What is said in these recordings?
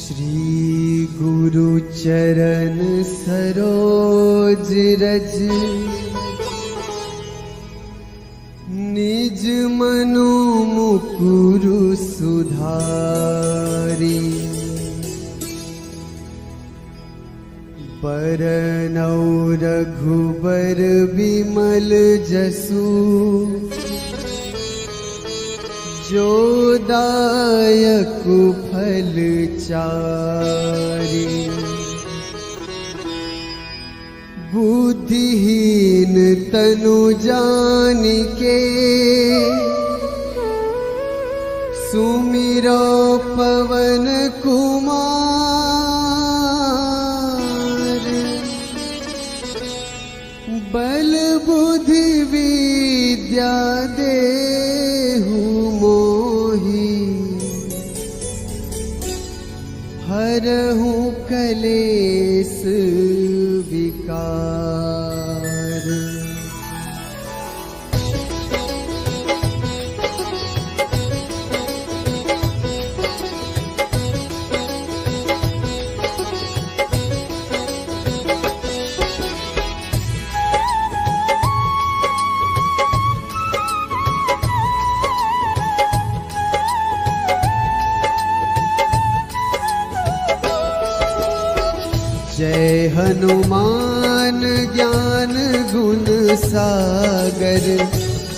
श्री गुरु चरण सरोज रज निज मनु मुकुरु सुधारी। बरनौ रघुबर विमल जसु जो दायक फल चारि। बुद्धिहीन तनु जानिके सुमिरो पवन कुमार। बल बुद्धि विद्या देहु मोहि हरहु कलेस विकार। जय हनुमान ज्ञान गुण सागर।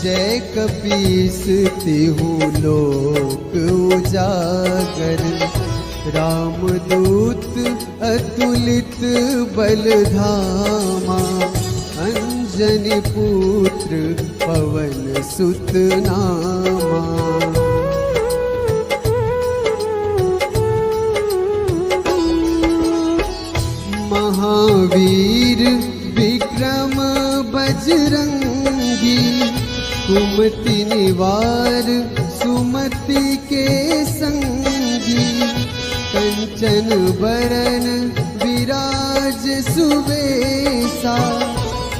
जय कपीस तिहु लोक उजागर। रामदूत अतुलित बल धामा। अंजनी पुत्र पवन सुत नामा। महावीर विक्रम बजरंगी। कुमति निवार सुमति के संगी। कंचन बरन विराज सुवेशा।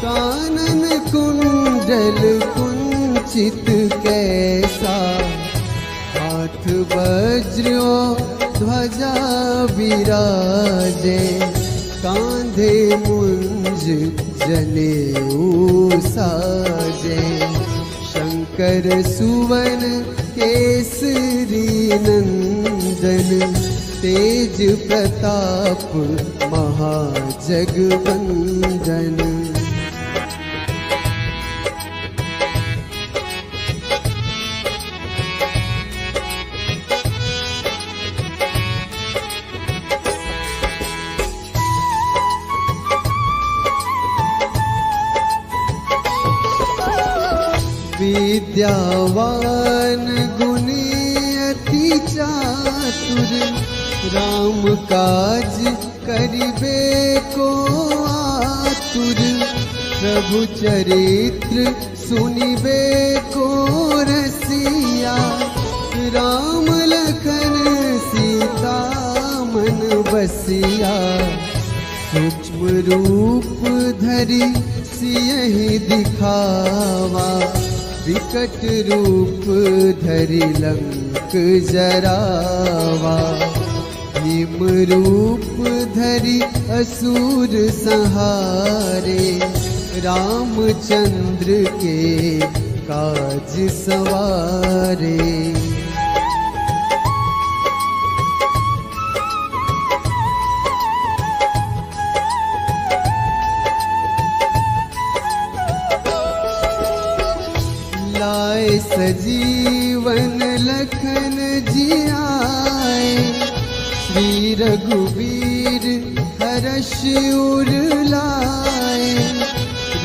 कानन कुंडल कुंचित कैसा। हाथ वज्र ध्वजा विराजे। कांधे मुंज जनेऊ साजे। शंकर सुवन केसरी नंदन। तेज प्रताप महाजगवंदन। विद्यावान गुणी अति चातुर। राम काज करिबे को आतुर। प्रभु चरित्र सुनिबे को रसिया। राम लखन सीता मन बसिया। सूक्ष्म रूप धरि सियहि दिखावा। विकट रूप धरि लंक जरावा। भीम रूप धरि असुर संहारे। रामचंद्र के काज सवारे। लाए सजीवन लखन जियाए। श्री रघुवीर हर्ष उर लाए।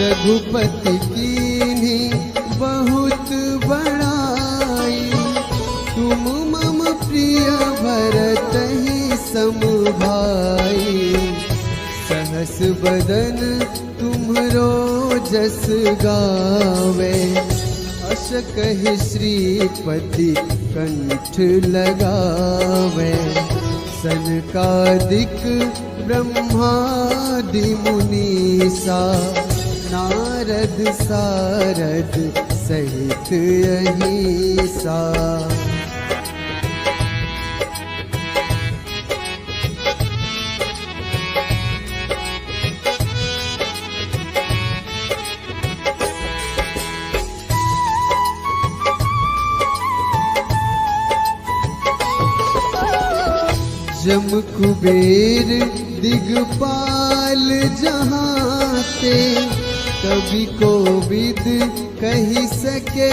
रघुपति कीन्ही बहुत बड़ाई। तुम मम प्रिय भरतहि सम भाई। सहस बदन तुम्हरो जस गावे। अस कहि श्रीपति कंठ लगावे। सनकादिक ब्रह्मादि मुनीसा। नारद सारद सहित अहिसा। जम कुबेर दिगपाल जहाँ ते, कवि को विद कही सके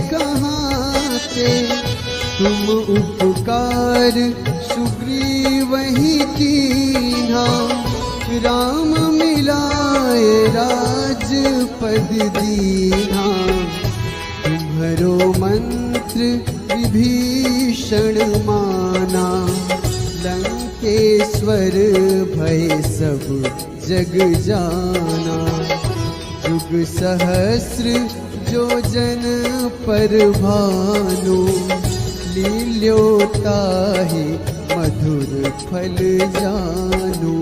कहाँ ते। तुम उपकार सुग्रीव ही कीन्हा, राम मिलाए राजपद दीन्हा। तुम्हरो मंत्र विभीषण माना, लंकेश्वर भय सब जग जाना। जुग सहस्र जो जन पर भानु, लील्योताहि मधुर फल जानू।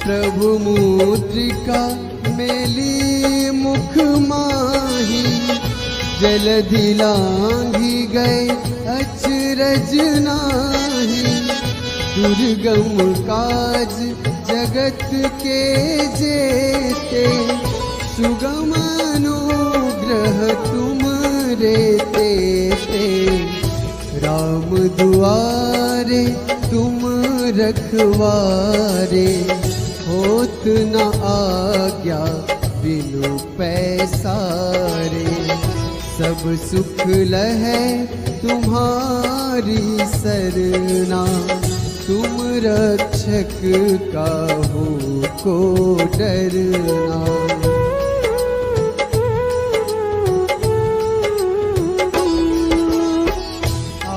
प्रभु मुद्रिका मेली मुख माही, जलधि लांघी गए अचरज नाही। दुर्गम काज जगत के जेते, सुगम अनुग्रह तुम रे तेते। राम दुआरे तुम रखवारे, होत न आज्ञा बिनु पैसारे। सब सुख लहै तुम्हारी सरना, तुम रक्षक काहू को डरना।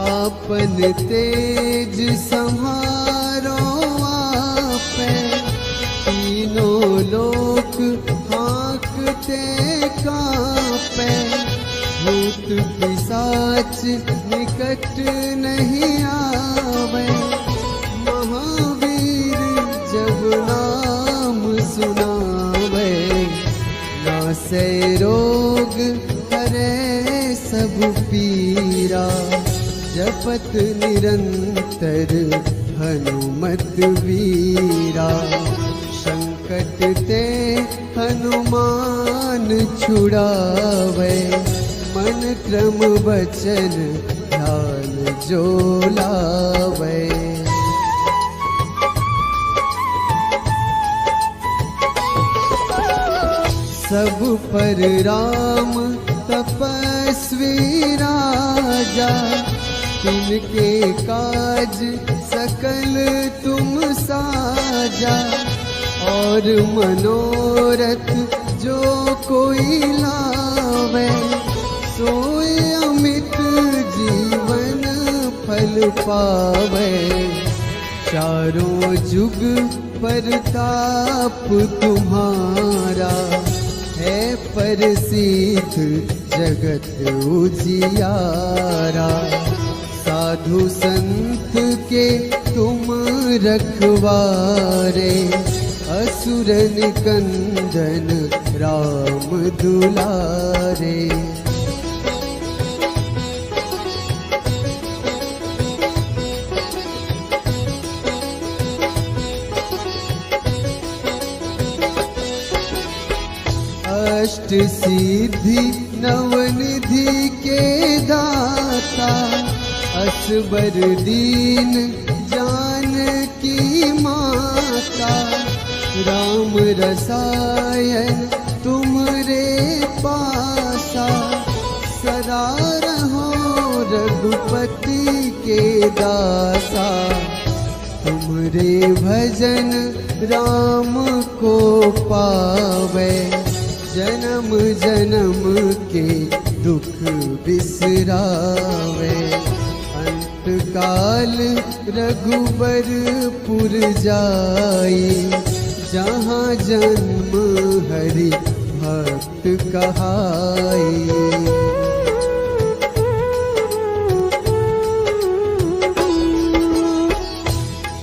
आपन तेज संहारो आपै, तीनों लोक हाँकते कांपै। भूत पिशाच निकट नहीं आवे, महावीर जब नाम सुनावे। नासै रोग हरै सब पीरा, जपत निरंतर हनुमत वीरा। संकट ते हनुमान छुड़ावे, मन क्रम वचन ध्यान जो लावे। सब पर राम तपस्वी राजा, तिनके काज सकल तुम साजा। और मनोरथ जो कोई लावे, सोए अमित जीवन फल पावे। चारों जुग परताप तुम्हारा, है प्रसिद्ध जगत उजियारा। साधु संत के तुम रखवारे, असुर निकंदन राम दुलारे। अष्ट सिद्धि नवनिधि के दाता, असबर दीन जानकी माता। राम रसायन तुमरे पासा, सदा रहो रघुपति के दासा। तुमरे भजन राम को पावे, जन्म जन्म के दुख बिसरावे। अंत काल रघुबरपुर जाई, जहाँ जन्म हरि भक्त कहाई।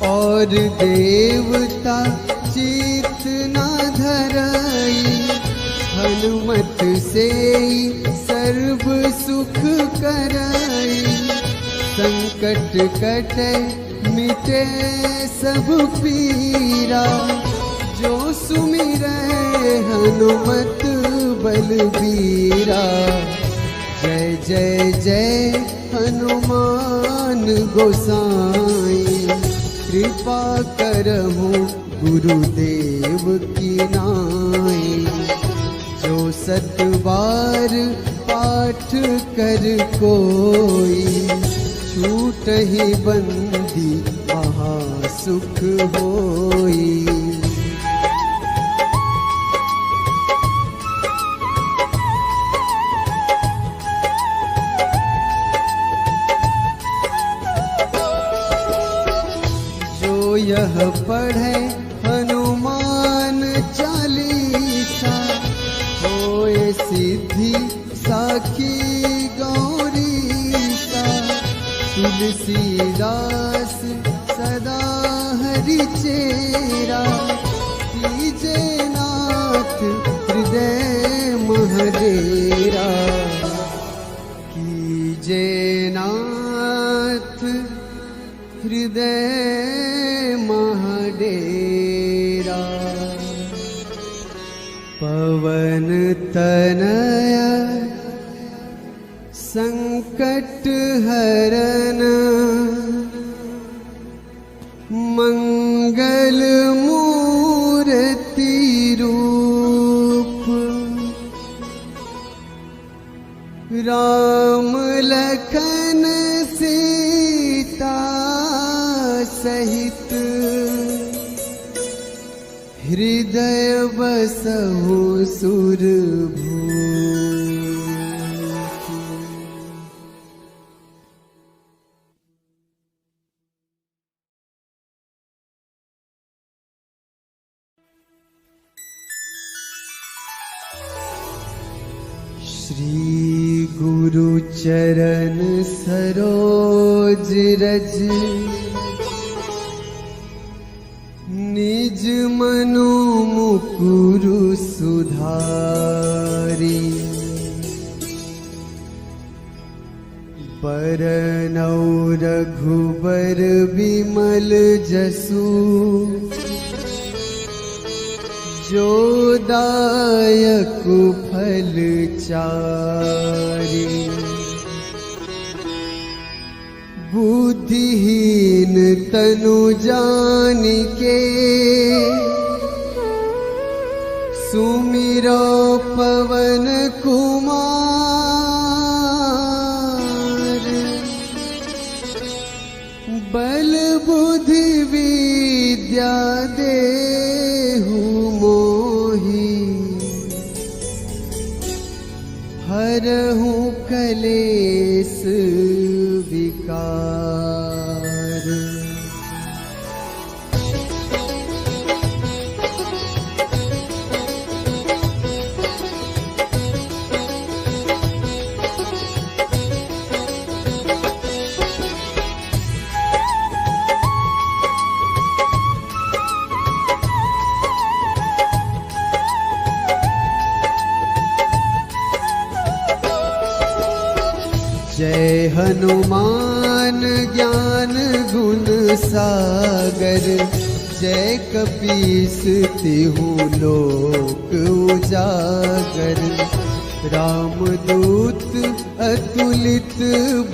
और देवता चित न धरई, हनुमत से सर्व सुख करई। संकट कटे मिटे सब पीरा, जो सुमिरै हनुमत बलबीरा। जय जय जय हनुमान गोसाई, कृपा करहु गुरुदेव की नाई। जो 7 बार पाठ कर कोई, छूटहि बंदी महासुख होई। यह पढ़े हनुमान चालीसा, होए सिद्धि साखी गौरीसा। तुलसीदास सदा हरि चेरा, कीजे नाथ हृदय महडेरा। कीजे नाथ हृदय महडेरा। पवन तनया संकट हरन, मंगल मूर्ति रूप। राम लखन सीता सहित, हृदय बसहु सुरभूप। श्री गुरु चरण सरोज रज, निज मनु मुकुरु सुधारी। बरनौ रघुबर बिमल जसु, जो दायक फल चारि। बुद्धिहीन तनु जानिके, सुमिरो पवन कुमार। बल बुद्धि विद्या देहु मोहि, हरहु कलेस विकार। जय हनुमान ज्ञान गुण सागर, जय कपीस तिहु लोक उजागर। रामदूत अतुलित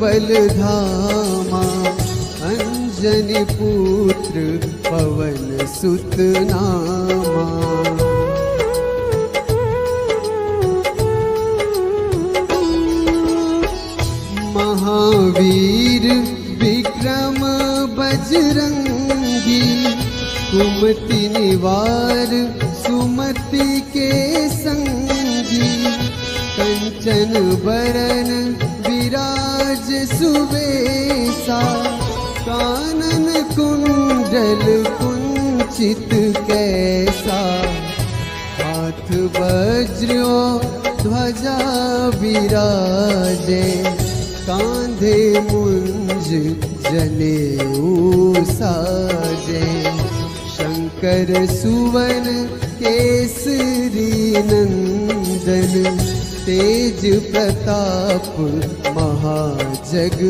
बल धामा, अंजनी पुत्र पवन सुत नामा। महावीर विक्रम बजरंगी, कुमति निवार सुमति के संगी। कंचन बरन विराज सुबेसा, कानन कुंडल कुंचित कैसा। हाथ वज्र ध्वजा विराजे, कांधे मुंज जनेऊ साजे। शंकर सुवन केसरी नंदन, तेज प्रताप महाजगवंदन।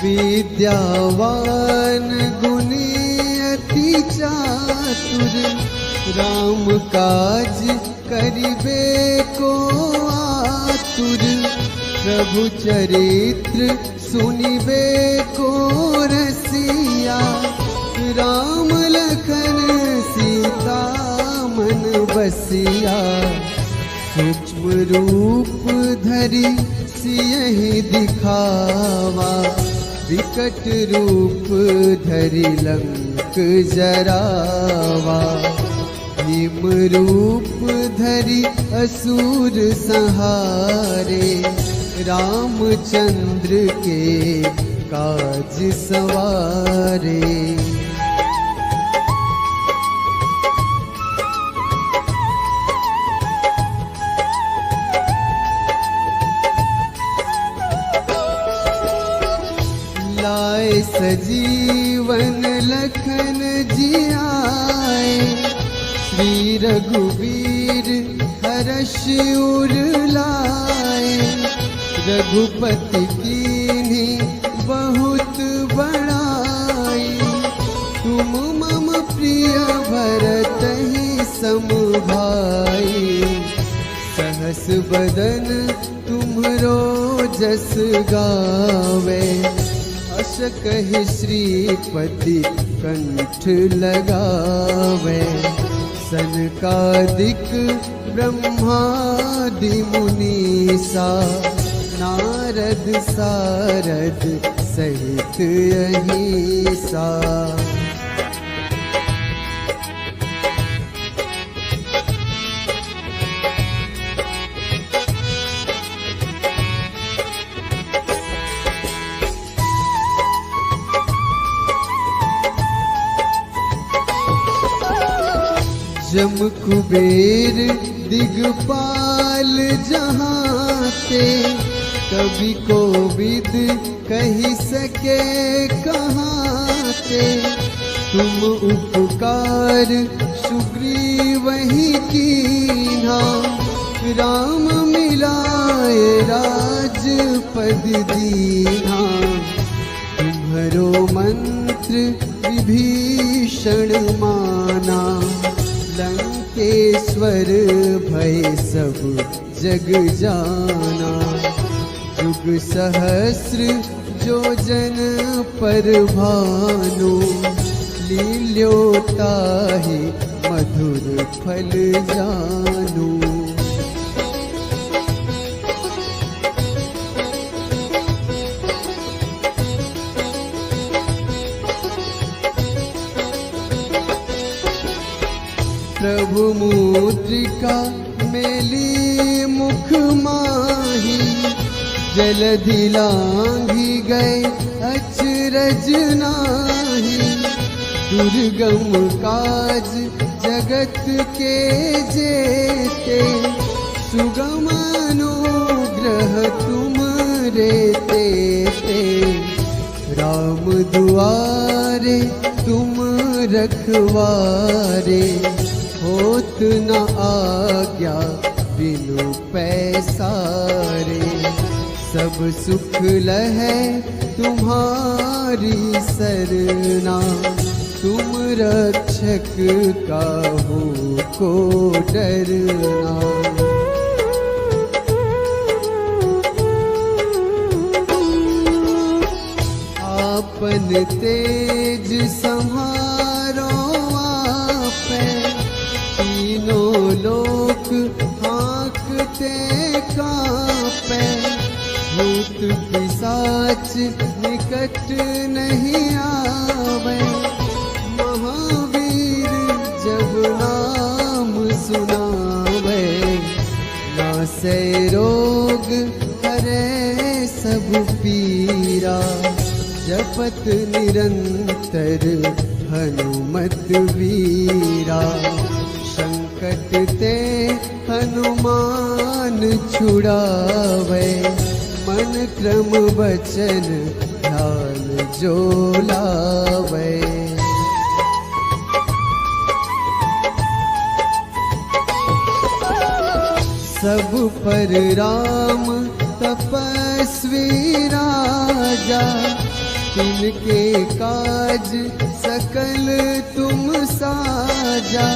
विद्यावान गुणी अति चातुर, राम काज करिबे को आतुर, प्रभु चरित्र सुनिबे को रसिया, राम लखन सीता मन बसिया, सूक्ष्म रूप धरि सियहि दिखावा, विकट रूप धरि लंक जरावा, भीम रूप धरि असुर संहारे, रामचंद्र के काज सवारे। लाए सजीवन लखन जियाए, श्री रघुवीर हर्ष उर लाए, रघुपति कीन्ही बहुत बड़ाई, तुम मम प्रिय भरतहि सम भाई, सहस बदन तुम्हरो जस गावे, अस कहि श्रीपति कंठ लगावे, सनकादिक ब्रह्मादि मुनीसा, नारद सारद सहित अहिसा। जम कुबेर दिगपाल जहाते, कवि कोविद कही सके कहाते, तुम उपकार सुग्रीवहि कीन्हा, राम मिलाए राजपद दीन्हा, तुम्हरो मंत्र विभीषण माना, लंकेश्वर भय सब जग जाना, जुग सहस्र जो जन पर भानु, लील्योताहि मधुर फल जानू। प्रभु मुद्रिका मेली मुख माही, जलधि लांघि गए अचरज नाही, दुर्गम काज जगत के जेते, सुगम अनुग्रह तुमरे तेते, राम दुआरे तुम रखवारे, होत न आज्ञा बिनु पैसारे, सब सुख लहै तुम्हारी सरना, तुम रक्षक काहू को डरना। आपन तेज संहारो आपे, तीनों लोक हाँकते कांपे, भूत पिशाच निकट नहीं आवे, महावीर जब नाम सुनावे, नासै रोग हरै सब पीरा, जपत निरंतर हनुमत वीरा, संकट ते हनुमान छुड़ावे, मन क्रम वचन ध्यान जो लावे। सब पर राम तपस्वी राजा, तिनके काज सकल तुम साजा,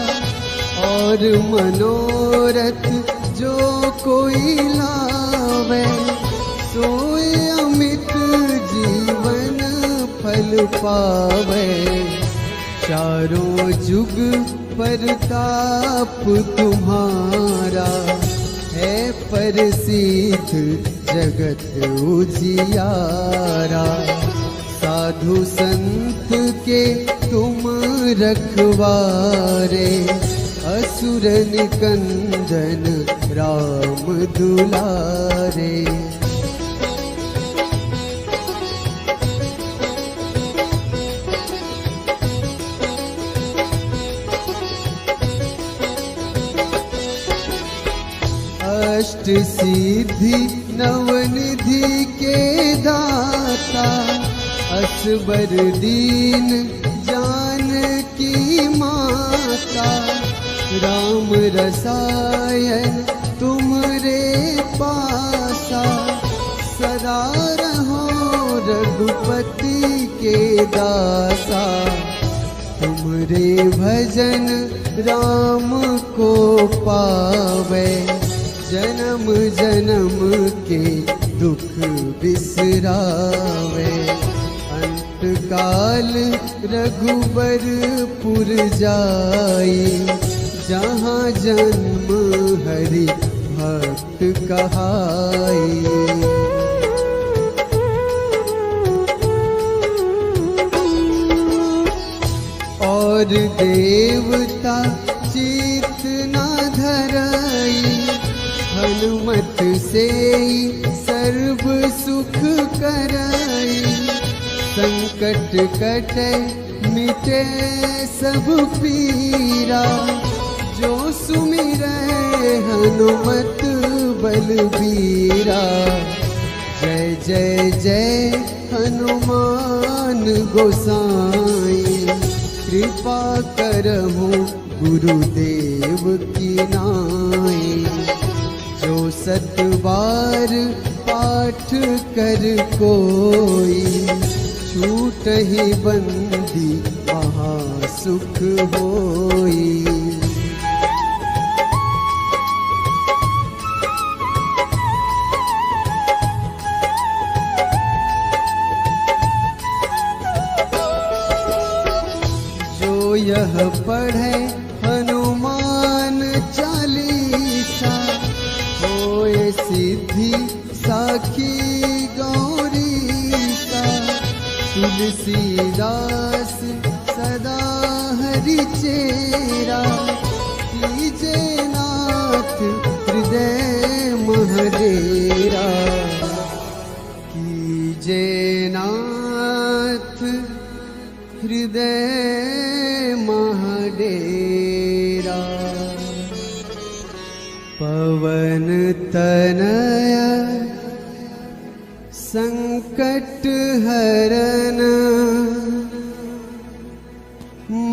और मनोरथ जो कोई लावे, सोए अमित जीवन फल पावे। चारों जुग परताप तुम्हारा, है प्रसिद्ध जगत उजियारा। साधु संत के तुम रखवारे, असुर निकंदन राम दुलारे। अष्ट सिद्धि नवनिधि के दाता, असबर दीन जानकी माता। राम रसायन तुमरे पासा, सदा रहो रघुपति के दासा। तुमरे भजन राम को पावे, जन्म जन्म के दुख बिसरावे। अंत काल रघुबरपुर जाई, जहाँ जन्म हरि भक्त कहाई। और देवता चित न धरई, हनुमत से सर्व सुख करई। संकट कटे मिटे सब पीरा, जो सुमिरै हनुमत बलबीरा। जय जय जय हनुमान गोसाई, कृपा करहु गुरुदेव की नाई। जो 7 बार पाठ कर कोई, छूटहि बंदी महा सुख होई। जो यह पढ़े हनुमान चालीसा, होए सिद्धि साखी गौरीसा। तुलसीदास सदा हरि चेरा, कीजे नाथ हृदय महडेरा। कीजे नाथ हृदय महडेरा। पवन तनया संकट हरन,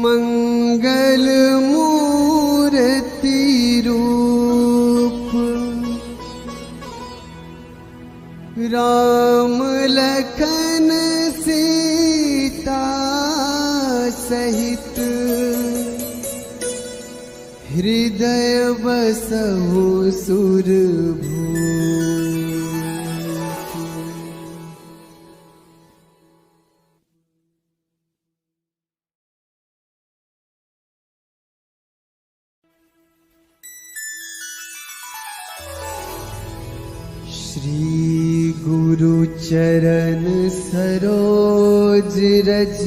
मंगल मूर्ति रूप। राम लखन सीता सहित, हृदय बसहु सुरभूप। श्री गुरु चरण सरोज रज,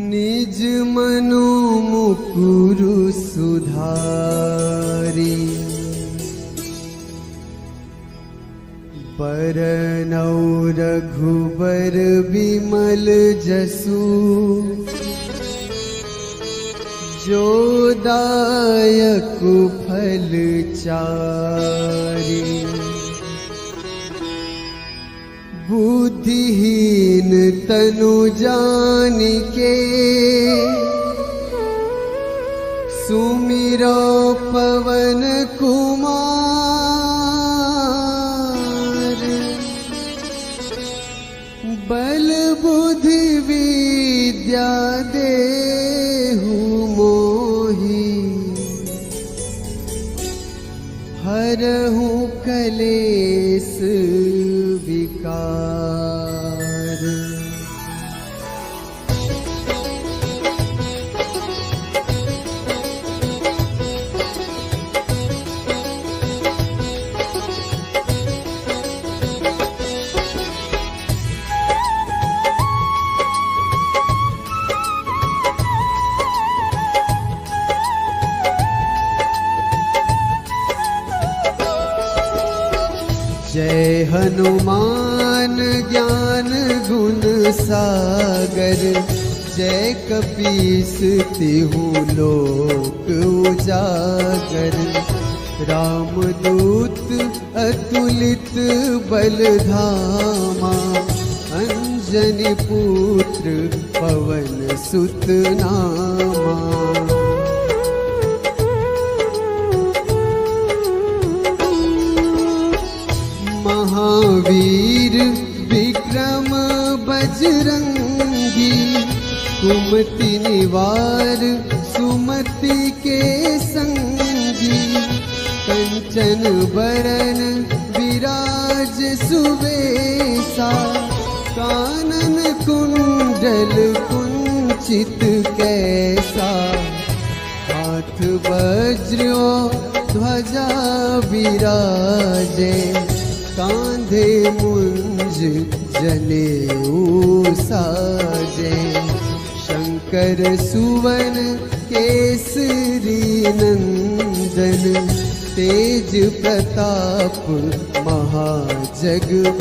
निज मनु मुकुरु सुधारी। बरनौ रघुबर बिमल जसु, जो दायक फल चारि। बुद्धिहीन तनु जानिके, सुमिरो पवन कुमार। कलेस विकार। जय हनुमान ज्ञान गुण सागर, जय कपीस तिहु लोक उजागर। रामदूत अतुलित बल धामा, अंजनी पुत्र पवन सुत नामा। महावीर विक्रम बजरंगी, कुमति निवार सुमति के संगी। कंचन बरन विराज सुबेसा, कानन कुंडल कुंचित कैसा। हाथ वज्र ध्वजा विराजे, कांधे मुंज जनेऊ साजे। शंकर सुवन केसरी नंदन, तेज प्रताप महाजगवंदन।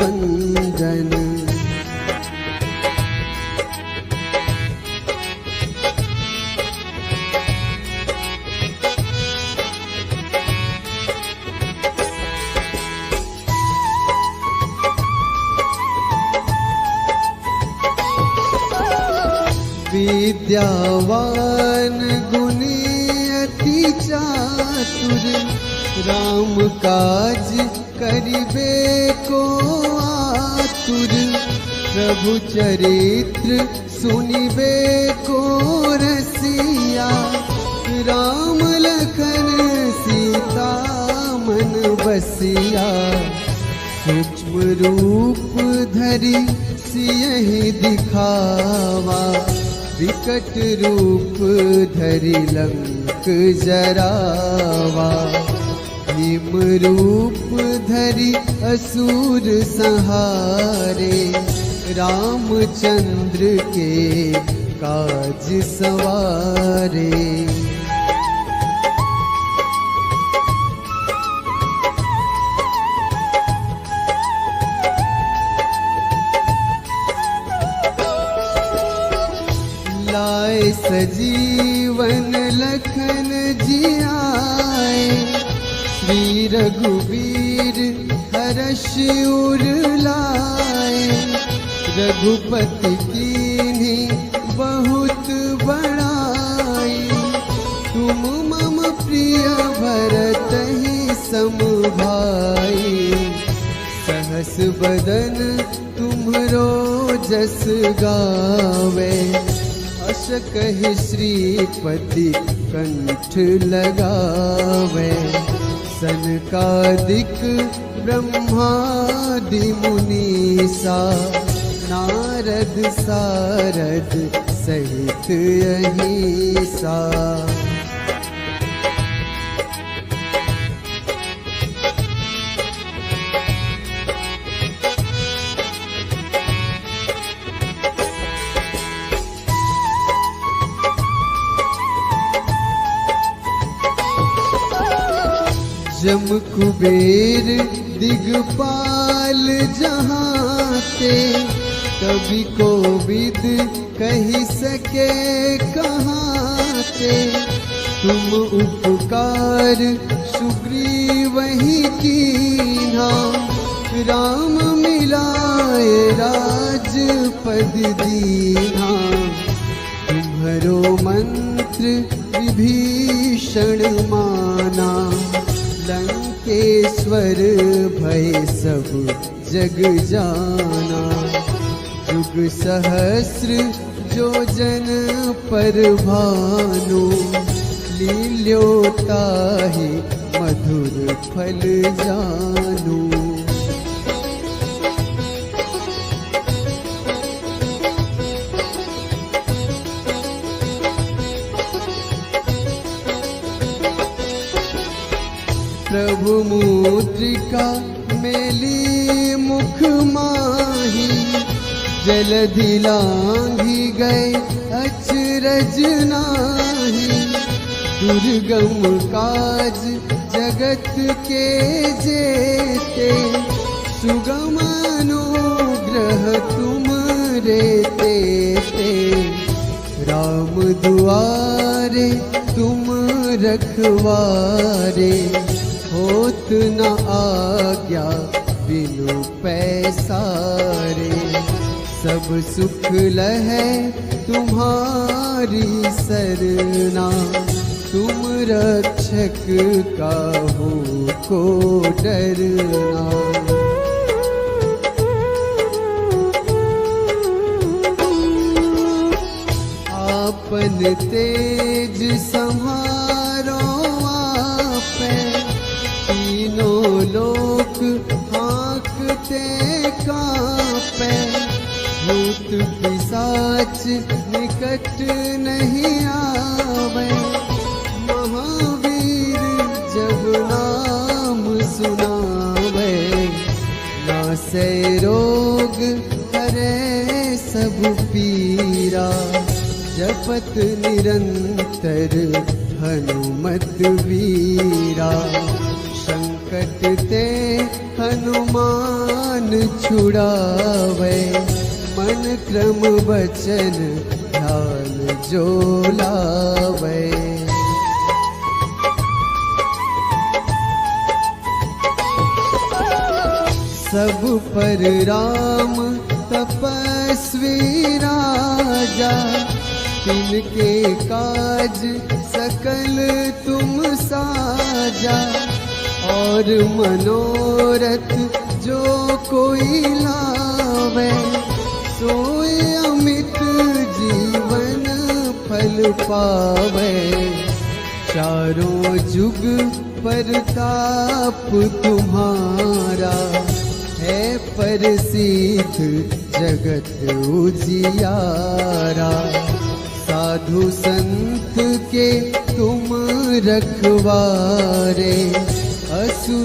विद्यावान गुणी अति चातुर, राम काज करिबे को आतुर। प्रभु चरित्र सुनिबे को रसिया, राम लखन सीता मन बसिया। सूक्ष्म रूप धरि सियहि दिखावा, विकट रूप धरि लंक जरावा। भीम रूप धरि असुर संहारे, रामचंद्र के काज सवारे। लाए सजीवन लखन जियाए, श्री रघुवीर हर्ष उर लाए। रघुपति कीन्ही बहुत बड़ाई, तुम मम प्रिय भरतहि सम भाई। सहस बदन तुम्हरो जस गावे, अस कहि श्रीपति कंठ लगावे। सनकादिक ब्रह्मादि मुनीसा, नारद सारद सहित अहिसा। जम कुबेर दिगपाल जहाते, कवि कोविद कही सके कहाते। तुम उपकार सुग्रीवहि कीन्हा, राम मिलाए राजपद दीन्हा। तुम्हरो मंत्र विभीषण माना, लंकेश्वर भय सब जग जाना। जुग सहस्र जो जन पर भानु, लील्योताहि मधुर फल जानू। प्रभु मुद्रिका मेली मुख माही, जलधि लांघी गए अचरज नाही। दुर्गम काज जगत के जेते, सुगम अनुग्रह तुम रेते ते। राम दुआरे तुम रखवारे, होत न आज्ञा बिनु पैसारे। सब सुख लहै तुम्हारी सरना, तुम रक्षक काहू को डरना। आपन तेज संहारो आपे, तीनों लोक हाँकते कांपे। भूत पिशाच निकट नहीं आवे, महावीर जब नाम सुनावे। नासै रोग हरै सब पीरा, जपत निरंतर हनुमत वीरा। संकट ते हनुमान छुड़ावे, मन क्रम वचन ध्यान जो लावे। सब पर राम तपस्वी राजा, तिनके काज सकल तुम साजा। और मनोरथ जो कोई लावे, सोए अमित जीवन फल पावे। चारों जुग परताप तुम्हारा, है प्रसिद्ध जगत उजियारा। साधु संत के तुम रखवारे, असुर